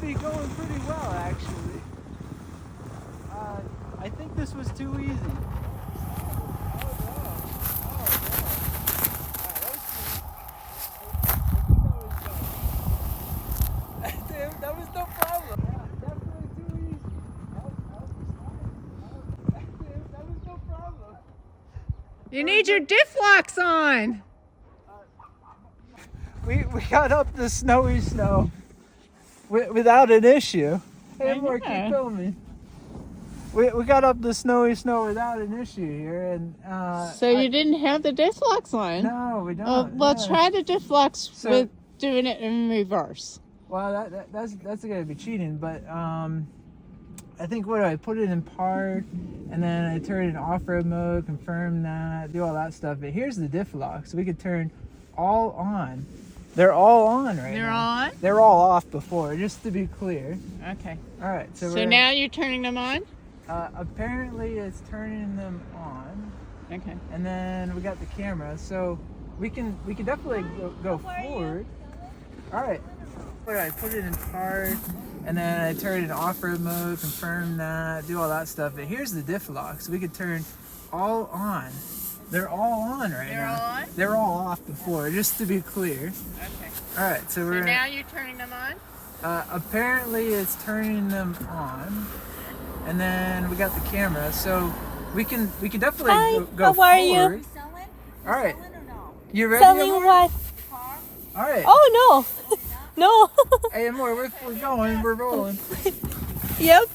to be going pretty well, actually. I think this was too easy. That was no problem. Yeah, definitely too easy. That was no problem. You need your diff locks on. We got up the snowy snow without an issue. Hey, more, keep filming. We got up the snowy snow without an issue here, and so you didn't have the diff locks on? No, we don't. Well, try the diff locks So, with doing it in reverse. Well, that's gonna be cheating, but I think I put it in park, and then I turn it in off-road mode, confirm that, do all that stuff. But here's the diff lock, so we could turn all on. They're all on right now. They're on? They're all off before, just to be clear. Okay. All right. So now you're turning them on? Apparently it's turning them on. Okay. And then we got the camera, so we can definitely go forward. All right. I put it in park, and then I turn it in off-road mode, confirm that, do all that stuff. But here's the diff lock, so we could turn all on. They're all on right now. They're all on? They're all off before, just to be clear. Okay. All right, so now you're turning them on? Apparently it's turning them on, and then we got the camera, so we can definitely go how are forward. you? All right. Selling or no? You ready? Selling Amor? what? All right. Oh no, no. Hey, Amor, we're going. We're rolling. Yep.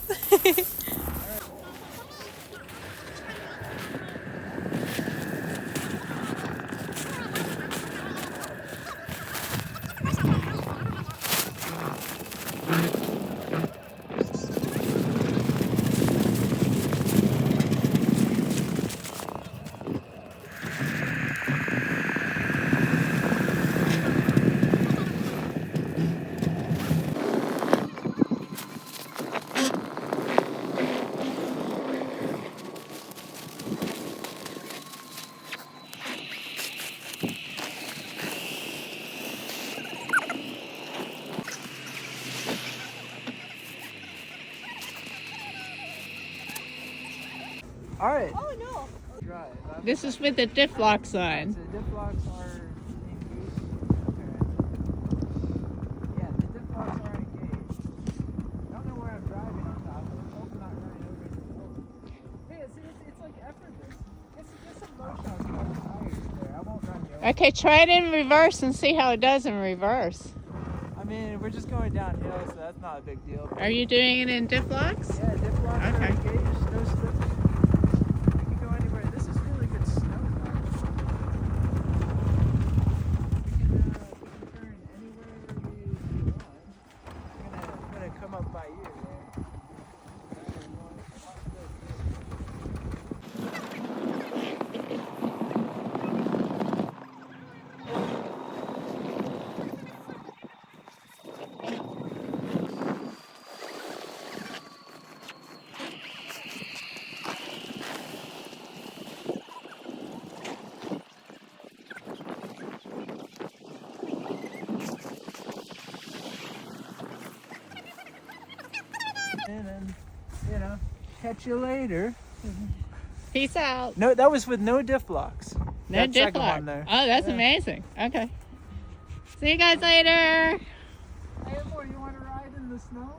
All right. Oh no. Drive. This is with the diff locks on. So the diff locks are engaged. Okay. Yeah, the diff locks are engaged. I don't know where I'm driving on top of it. Hope I'm not running over into the road. Hey, it's like effortless. Get some motion on the tires there. I won't run you over. Okay, try it in reverse and see how it does in reverse. I mean, we're just going downhill, so that's not a big deal. Are you doing it in diff locks? Yeah, diff locks are Okay. engaged. No slips. We can go anywhere. This is really good snow. We can turn anywhere we want. I'm gonna come up by you there. And then, catch you later. Peace out. No, that was with no diff locks. No That diff second lock. one there. Oh, that's Yeah. amazing. Okay. See you guys later. Hey, Amor, you want to ride in the snow?